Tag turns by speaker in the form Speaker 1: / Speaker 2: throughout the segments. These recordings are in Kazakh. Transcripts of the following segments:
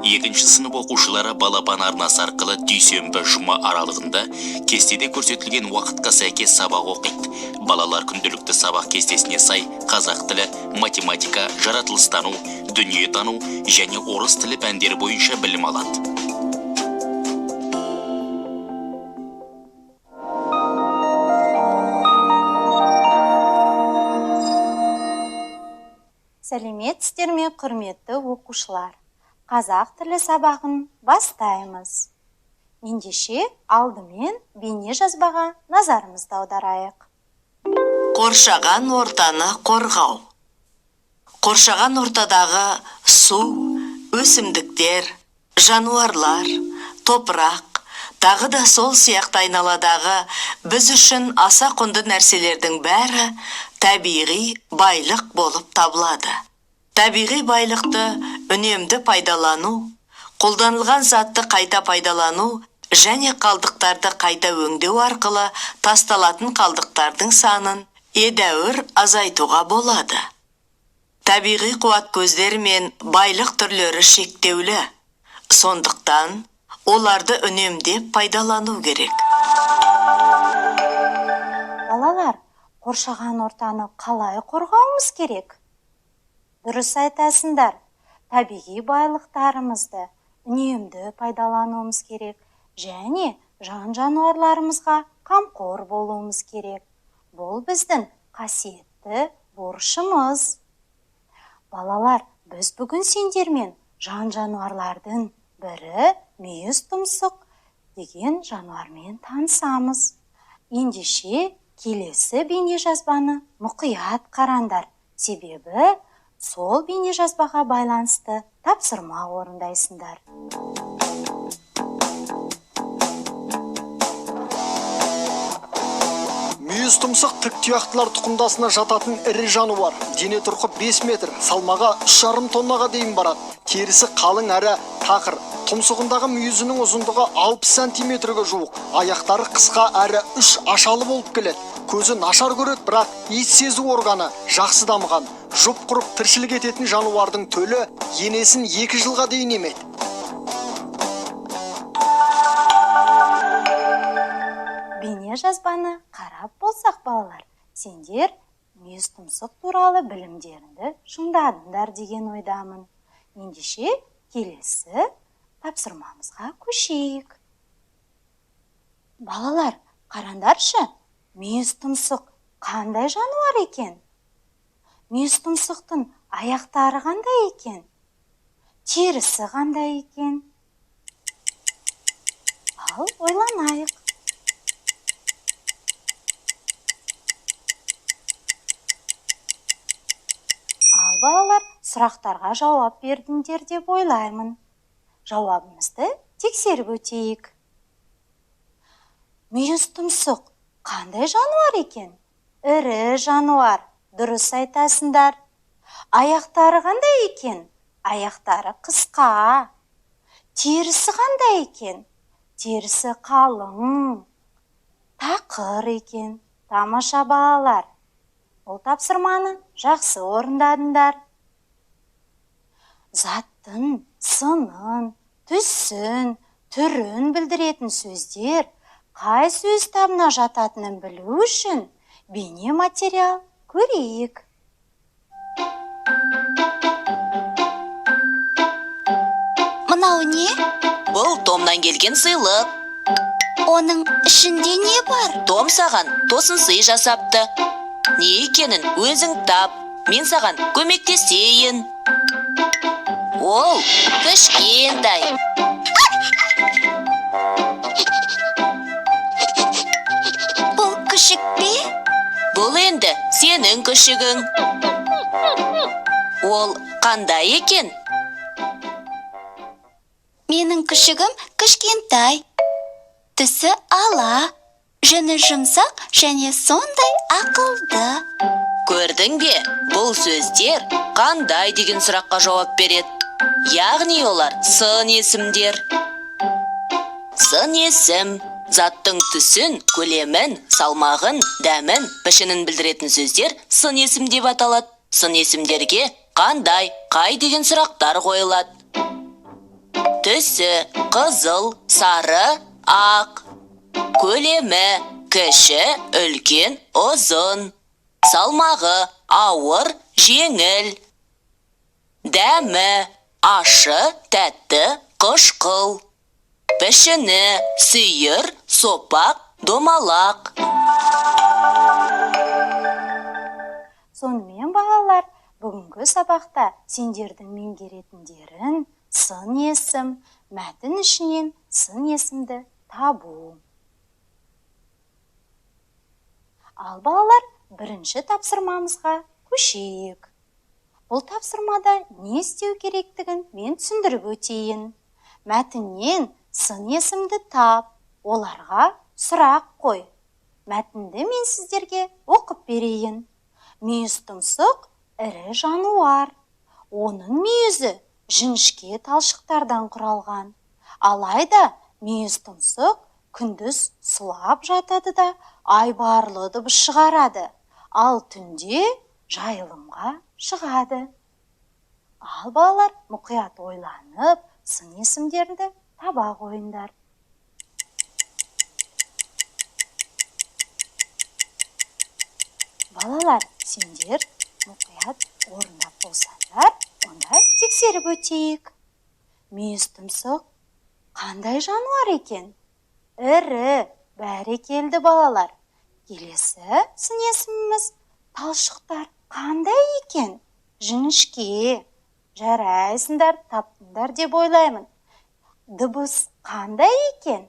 Speaker 1: Екінші сынып оқушылары балапан арнасы арқылы дүйсенбі жұма аралығында кестеде көрсетілген уақытқа сәйкес сабақ оқиды. Балалар күнделікті сабақ кестесіне сай қазақ тілі, математика, жаратылыстану, дүниетану және орыс тілі пәндері бойынша білім алады.
Speaker 2: Сәлеметсіздер ме, құрметті оқушылар? Қазақ тілі сабағын бастаймыз. Ендеше алдымен бейне жазбаға назарымызды аударайық.
Speaker 3: Қоршаған ортаны қорғау. Қоршаған ортадағы су, өсімдіктер, жануарлар, топырақ, тағы да сол сияқты айналадағы біз үшін аса құнды нәрселердің бәрі табиғи байлық болып табылады. Табиғи байлықты үнемді пайдалану, қолданылған затты қайта пайдалану және қалдықтарды қайта өңдеу арқылы тасталатын қалдықтардың санын едәуір азайтуға болады. Табиғи қуат көздері мен байлық түрлері шектеулі, сондықтан оларды үнемдеп пайдалану керек.
Speaker 2: Балалар, қоршаған ортаны қалай қорғауымыз керек? Дұрыс айтасыңдар. Табиғи байлықтарымызды үнемді пайдалануымыз керек және жан-жануарларымызға қамқор болуымыз керек. Бұл біздің қасиетті борышымыз. Балалар, біз бүгін сендермен жан-жануарлардың бірі мүйіз тұмсық деген жануармен танысамыз. Ендеше келесі бейне жазбаны мұқият қараңдар. Себебі сол бейне жазбаға байланысты тапсырма орындайсыңдар.
Speaker 4: Мүйіз тұмсық тік тұяқтылар тұқымдасына жататын ірі жануар. Дене тұрқы 5 метр, салмағы 3,5 тоннаға дейін барады. Терісі қалың әрі тақыр. Тұмсығындағы мүйізінің ұзындығы 60 сантиметрге жуық. Аяқтары қысқа әрі 3 ашалы болып келеді. Көзі нашар көреді, бірақ иіс сезу органы жақсы дамыған. Жұп құрып тіршілік ететін жануардың төлі енесін 2 жылға дейін емеді.
Speaker 2: Бейне жазбаны қарап болсақ, балалар, сендер мүйіз тұмсық туралы білімдеріңді шыңдадыңдар деген ойдамын. Ендеше келесі тапсырмамызға көшейік. Балалар, қарандаршы, мүйіз тұмсық қандай жануар екен? Мүйіз тұмсықтың аяқтары қандай екен? Терісі қандай екен? Ал, ойланайық. Ал, балалар, сұрақтарға жауап бердіңдер деп ойлаймын. Жауабымызды тексеріп өтейік. Мүйіз тұмсық қандай жануар екен? Ірі жануар, дұрыс айтасыңдар. Аяқтары қандай екен? Аяқтары қысқа. Терісі қандай екен? Терісі қалың. Тақыр екен. Тамаша балалар. Бұл тапсырманы жақсы орындадыңдар. Заттың сынын, түсін, түрін білдіретін сөздер қай сөз табына жататынын білу үшін бейне материал көрейік.
Speaker 5: Мынау не?
Speaker 3: Бұл Томнан келген сыйлық.
Speaker 5: Оның ішінде не бар?
Speaker 3: Том саған тосын сый жасапты. Не екенін өзің тап, мен саған көмектесейін. Ол кішкентай.
Speaker 5: Бұл күшік пе?
Speaker 3: Бұл енді сенің күшігің. Ол қандай екен?
Speaker 5: Менің күшігім кішкентай. Түсі ала, жүні жұмсақ және сондай ақылды.
Speaker 3: Көрдің бе, бұл сөздер қандай деген сұраққа жауап береді. Яғни олар сын есімдер. Сын есім заттың түсін, көлемін, салмағын, дәмін, пішінін білдіретін сөздер сын есім деп аталады. Сын есімдерге қандай, қай деген сұрақтар қойылады. Түсі қызыл, сары, ақ. Көлемі кіші, үлкен, ұзын. Салмағы ауыр, жеңіл. Дәмі ашы, тәтті, қышқыл. Пішіні сүйір, сопақ, домалақ.
Speaker 2: Сонымен балалар, бүгінгі сабақта сендердің меңгеретіндерің сын есім, мәтін ішінен сын есімді табу. Ал балалар, бірінші тапсырмамызға көшейік. Бұл тапсырмада не істеу керектігін мен түсіндіріп өтейін. Мәтіннен сын есімді тап, оларға сұрақ қой. Мәтінді мен сіздерге оқып берейін. Мүйіз тұмсық ірі жануар. Оның мүйізі жіңішке талшықтардан құралған. Алайда мүйіз тұмсық күндіз сұлап жатады да айбарлы дыбыс шығарады. Ал түнде жайылымға шығады. Ал балалар мұқият ойланып, сын есімдерді таба қойыңдар. Балалар, сендер мұқият орындап болсаңдар, онда тексеріп өтейік. Мүйіз тұмсық қандай жануар екен? Ірі, бәрекелді балалар. Келесі сын есіміміз талшықтар қандай екен? Жіңішке. Жарайсыңдар, таптыңдар деп ойлаймын. Дыбыс қандай екен?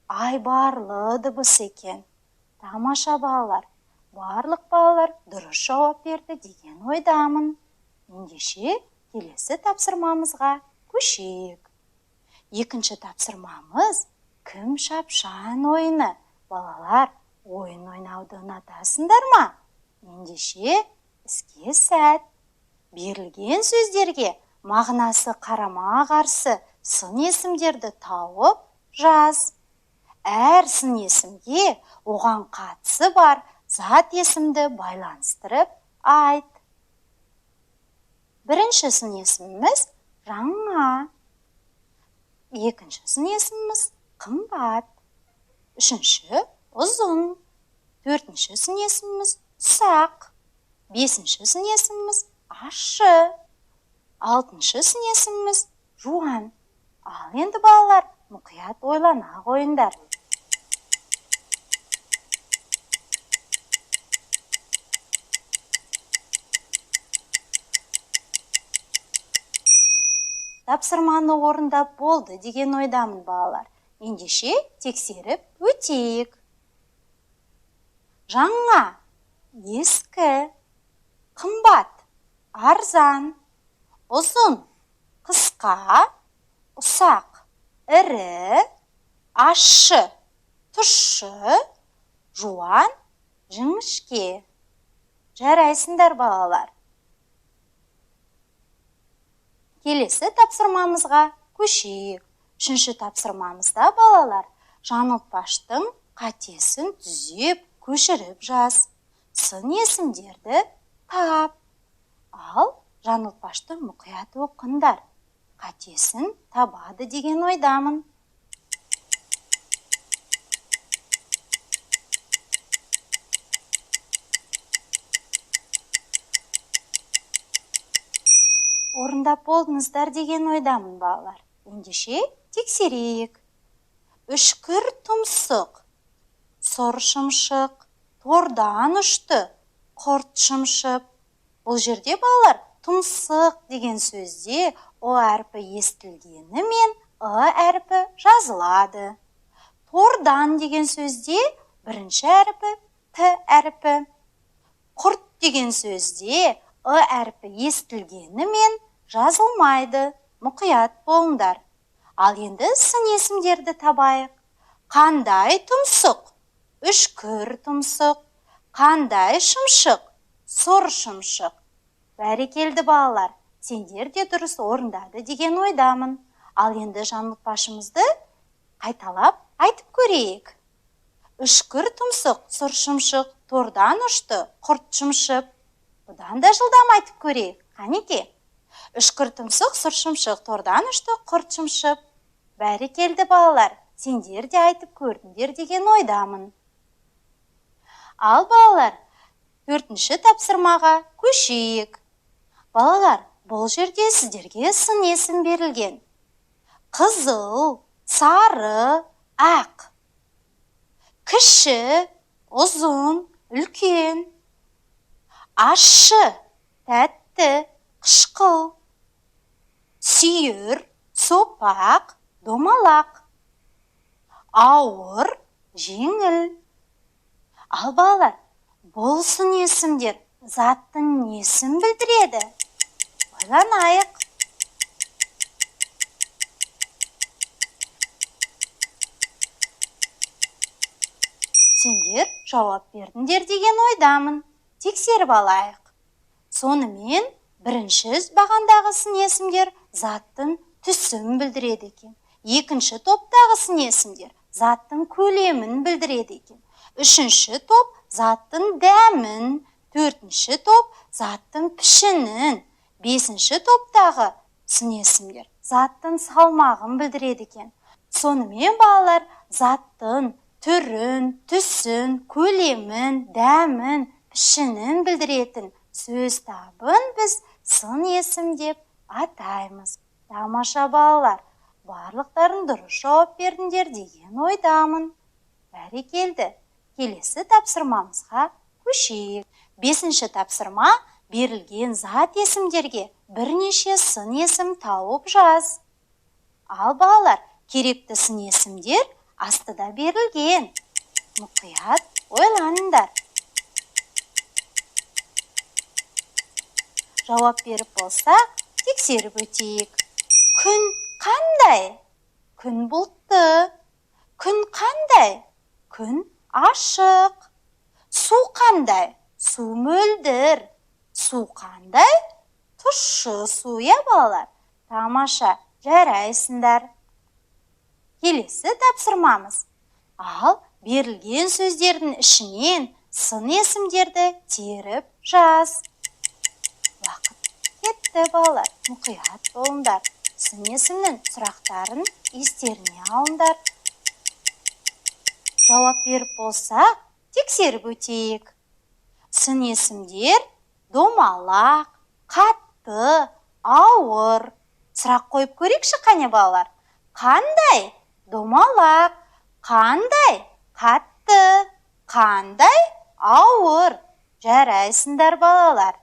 Speaker 2: Айбарлы дыбыс екен. Тамаша балалар. Барлық балалар дұрыс жауап берді деген ойдамын. Ендеше келесі тапсырмамызға көшейік. Екінші тапсырмамыз кім шапшаң ойыны. Балалар, ойын ойнауды ұнатасыңдар ма? Ендеше іске сәт. Берілген сөздерге мағынасы қарама-қарсы сын есімдерді тауып жаз. Әр сын есімге оған қатысы бар зат есімді байланыстырып айт. Бірінші сын есіміміз жаңа. Екінші сын есіміміз қымбат. Үшінші ұзын. Төртінші сын есіміміз ұсақ. Бесінші сын есіміміз ашы. Алтыншы сын есіміміз жуан. Ал енді балалар, мұқият ойлана қойыңдар. Тапсырманы орындап болды деген ойдамын балалар. Ендеше тексеріп өтейік. Жаңа, ескі, қымбат, арзан, ұзын, қысқа, ұсақ, ірі, ащы, тұщы, жуан, жіңішке. Жарайсыңдар балалар. Келесі тапсырмамызға көшейік. Үшінші тапсырмамызда балалар жаңылтпаштың қатесін түзеп, көшіріп жаз. Сын есімдерді тап. Ал жаңылтпашты мұқият оқыңдар. Қатесін табады деген ойдамын. Орындап болдыңыздар деген ойдамын балалар. Ендеше тексерейік. Үшкір тұмсық, сұр шымшық, тордан ұшты, құрт шымшып. Бұл жерде балалар тұмсық деген сөзде о әрпі естілгенімен ы әрпі жазылады. Тордан деген сөзде бірінші әрпі т әрпі. Құрт деген сөзде ы әрпі естілгенімен жазылмайды. Мұқият болыңдар. Ал енді сын есімдерді табайық. Қандай тұмсық? Үшкір тұмсық. Қандай шымшық? Сұр шымшық. Бәрекелді балалар, сендер де дұрыс орындады деген ойдамын. Ал енді жаңылтпашымызды қайталап айтып көрейік. Үшкір тұмсық, сұр шымшық, тордан ұшты, құрт шымшып. Бұдан да жылдам айтып көрейік. Қанеке? Үшкір тұмсық, сұр шымшық, тордан ұшты, құрт шымшып. Бәрекелді балалар, сендер де айтып көрдіңдер деген ойдамын. Ал балалар, 4-ші тапсырмаға көшейік. Балалар, бұл жерде сіздерге сын есім берілген. Қызыл, сары, ақ. Кіші, ұзын, үлкен. Ащы, тәтті, қышқыл. Сүйір, сопақ, домалақ. Ауыр, жеңіл. Ал балалар, бұл сын есімдер заттың несін білдіреді? Ойланайық. Сендер жауап бердіңдер деген ойдамын. Тексеріп алайық. Сонымен, бірінші бағандағы сын есімдер заттың түсін білдіреді екен. Екінші топтағы сын есімдер заттың көлемін білдіреді екен. Үшінші топ заттың дәмін, төртінші топ заттың пішінін, бесінші топтағы сын есімдер заттың салмағын білдіреді екен. Сонымен балалар заттың түрін, түсін, көлемін, дәмін, пішінін білдіретін сөз табын біз сын есім деп атаймыз. Тамаша балалар, барлықтарын дұрыс жауап бердіңдер деген ойдамын. Бәрекелді. Келесі тапсырмамызға көшейік. 5-ші тапсырма берілген зат есімдерге бірнеше сын есім тауып жаз. Ал балалар, керекті сын есімдер астыда берілген. Мұқият ойланыңдар. Жауап беріп болсақ, тексеріп өтейік. Күн қандай? Күн бұлтты. Күн қандай? Күн ашық. Су қандай? Су мөлдір. Су қандай? Тұщы су, я балалар? Тамаша, жарайсыңдар. Келесі тапсырмамыз. Ал берілген сөздердің ішінен сын есімдерді теріп жаз. Уақыт кетті балалар, мұқият болыңдар. Сын есімнің сұрақтарын естеріне алыңдар. Жауап беріп болсақ, тексеріп өтейік. Сын есімдер домалақ, қатты, ауыр. Сұрақ қойып көрейікші қане балалар? Қандай? Домалақ. Қандай? Қатты. Қандай? Ауыр. Жарайсыңдар балалар.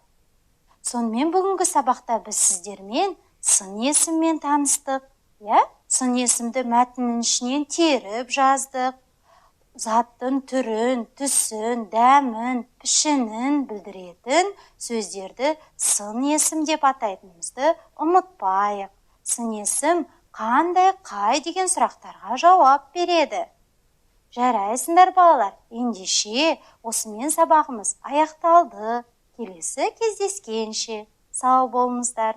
Speaker 2: Сонымен бүгінгі сабақта біз сіздермен сын есіммен таныстық. Сын есімді мәтіннің ішінен теріп жаздық. Заттың түрін, түсін, дәмін, пішінін білдіретін сөздерді сын есім деп атайтынымызды ұмытпайық. Сын есім қандай, қай деген сұрақтарға жауап береді. Жарайсыңдар балалар, ендеше осымен сабағымыз аяқталды. Келесі кездескенше сау болыңыздар.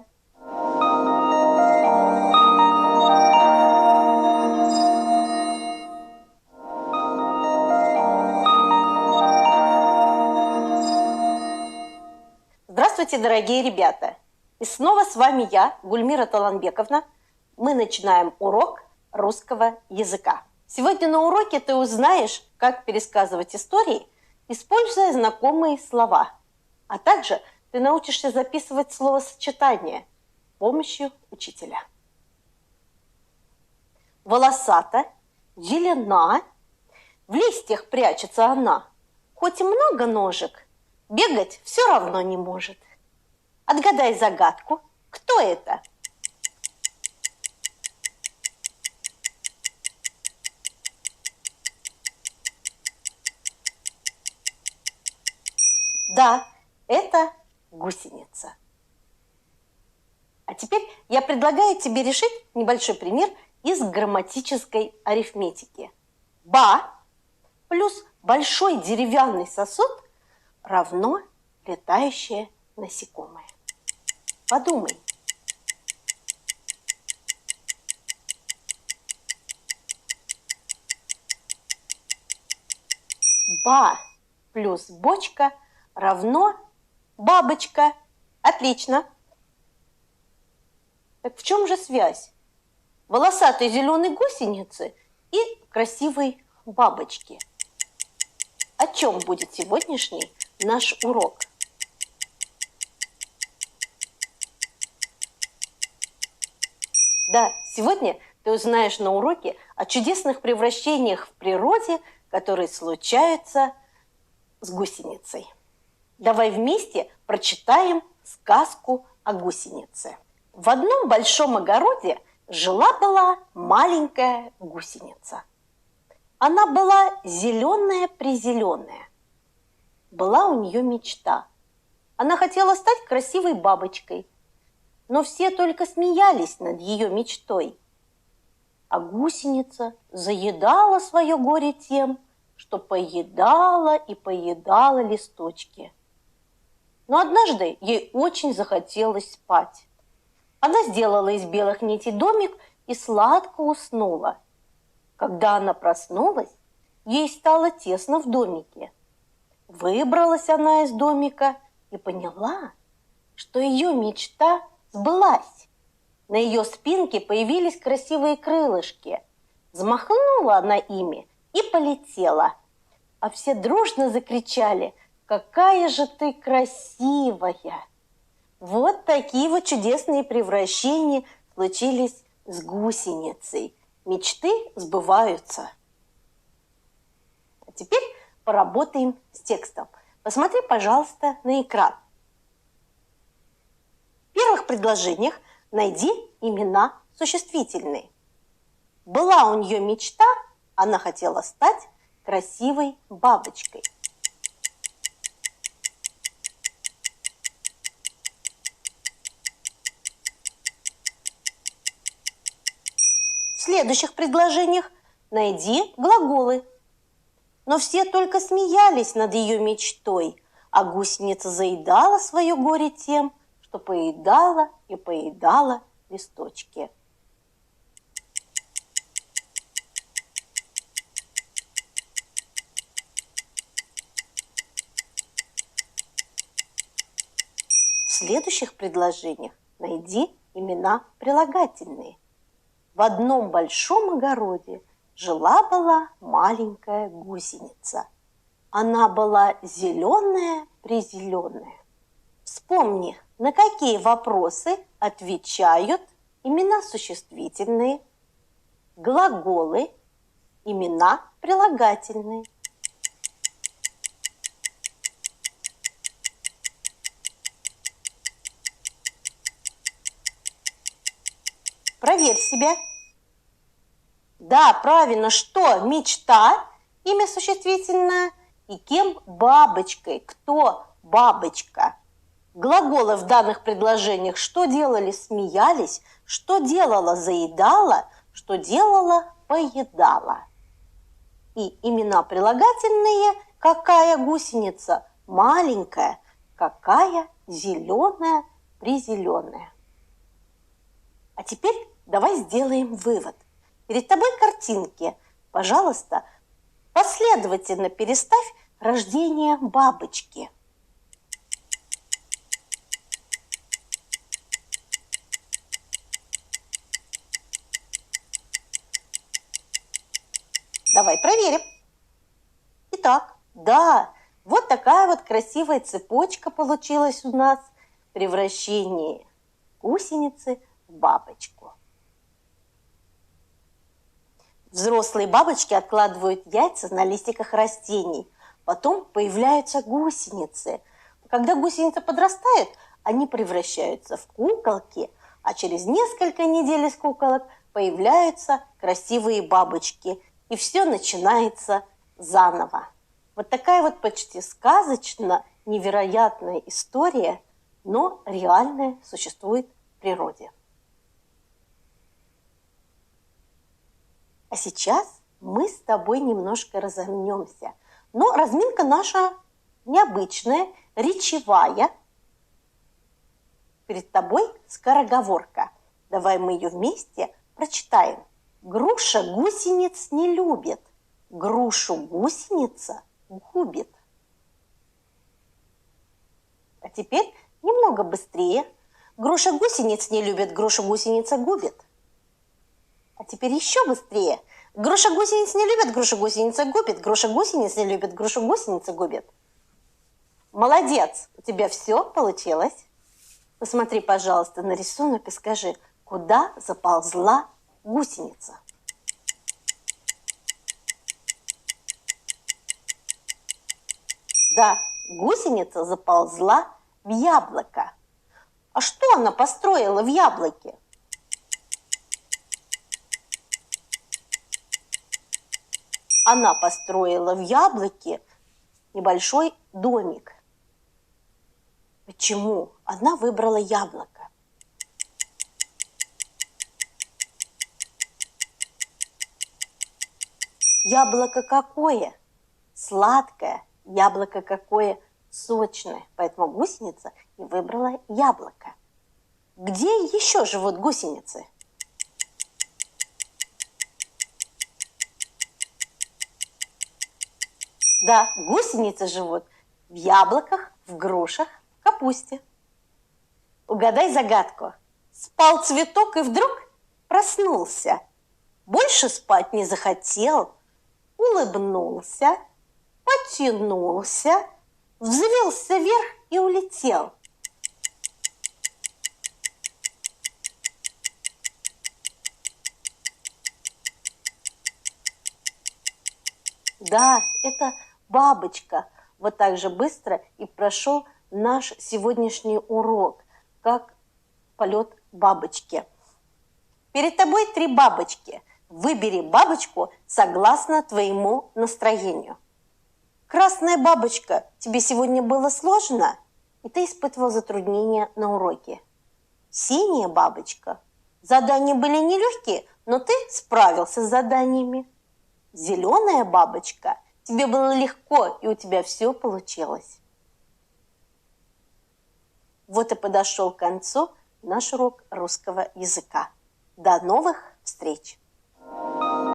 Speaker 6: Здравствуйте, дорогие ребята! И снова с вами я, Гульмира Таланбековна. Мы начинаем урок русского языка. Сегодня на уроке ты узнаешь, как пересказывать истории, используя знакомые слова. А также ты научишься записывать словосочетания с помощью учителя. Волосата, зелена, в листьях прячется она. Хоть и много ножек, бегать все равно не может. Отгадай загадку. Кто это? Да, это гусеница. А теперь я предлагаю тебе решить небольшой пример из грамматической арифметики. Ба плюс большой деревянный сосуд равно летающее насекомое. Подумай. Ба плюс бочка равно бабочка. Отлично. Так в чем же связь? волосатой зеленой гусеницы и красивой бабочки. О чем будет сегодняшний наш урок? Да, сегодня ты узнаешь на уроке о чудесных превращениях в природе, которые случаются с гусеницей. Давай вместе прочитаем сказку о гусенице. В одном большом огороде жила-была маленькая гусеница. Она была зеленая-призеленая. Была у нее мечта. Она хотела стать красивой бабочкой, но все только смеялись над ее мечтой. А гусеница заедала свое горе тем, что поедала и поедала листочки. Но однажды ей очень захотелось спать. Она сделала из белых нитей домик и сладко уснула. Когда она проснулась, ей стало тесно в домике. Выбралась она из домика и поняла, что ее мечта сбылась. На ее спинке появились красивые крылышки. Взмахнула она ими и полетела. А все дружно закричали: «Какая же ты красивая!» Вот такие вот чудесные превращения случились с гусеницей. Мечты сбываются. А теперь поработаем с текстом. Посмотри, пожалуйста, на экран. В первых предложениях найди имена существительные. Была у нее мечта, она хотела стать красивой бабочкой. В следующих предложениях найди глаголы. Но все только смеялись над ее мечтой, а гусеница заедала свое горе тем, что поедала и поедала листочки. В следующих предложениях найди имена прилагательные. В одном большом огороде жила-была маленькая гусеница. Она была зеленая-призеленая. Вспомни, на какие вопросы отвечают имена существительные, глаголы, имена прилагательные. Проверь себя. Да, правильно, что мечта, имя существительное, и кем бабочкой, кто бабочка. Глаголы в данных предложениях что делали, смеялись, что делала, заедала, что делала, поедала. И имена прилагательные, какая гусеница, маленькая, какая зеленая, призеленая. А теперь давай сделаем вывод. Перед тобой картинки. Пожалуйста, последовательно переставь рождение бабочки. Давай проверим. Итак, да, вот такая вот красивая цепочка получилась у нас. Превращение гусеницы в бабочку. Взрослые бабочки откладывают яйца на листиках растений. Потом появляются гусеницы. Когда гусеница подрастает, они превращаются в куколки, а через несколько недель из куколок появляются красивые бабочки. И все начинается заново. Вот такая вот почти сказочно невероятная история, но реальная, существует в природе. А сейчас мы с тобой немножко разомнемся. Но разминка наша необычная, речевая. Перед тобой скороговорка. Давай мы ее вместе прочитаем. Груша гусениц не любит, грушу гусеница губит. А теперь немного быстрее. Груша гусениц не любит, груша гусеница губит. теперь еще быстрее. Груша гусениц не любит, груша гусеница губит. Груша гусениц не любит, груша гусеница губит. Молодец, у тебя все получилось. Посмотри, пожалуйста, на рисунок и скажи, куда заползла гусеница. Да, гусеница заползла в яблоко. А что она построила в яблоке? Она построила в яблоке небольшой домик. Почему она выбрала яблоко? Яблоко какое? Сладкое. Яблоко какое? Сочное. Поэтому гусеница и выбрала яблоко. Где еще живут гусеницы? Да, гусеницы живут в яблоках, в грушах, в капусте. Угадай загадку. Спал цветок и вдруг проснулся. Больше спать не захотел, улыбнулся, потянулся, взвился вверх и улетел. Да, это бабочка. Вот так же быстро и прошел наш сегодняшний урок, как полет бабочки. Перед тобой 3 бабочки. Выбери бабочку согласно твоему настроению. Красная бабочка, тебе сегодня было сложно, и ты испытывал затруднения на уроке. Синяя бабочка, задания были нелегкие, но ты справился с заданиями. Зеленая бабочка, тебе было легко, и у тебя все получилось. Вот и подошел к концу наш урок русского языка. До новых встреч!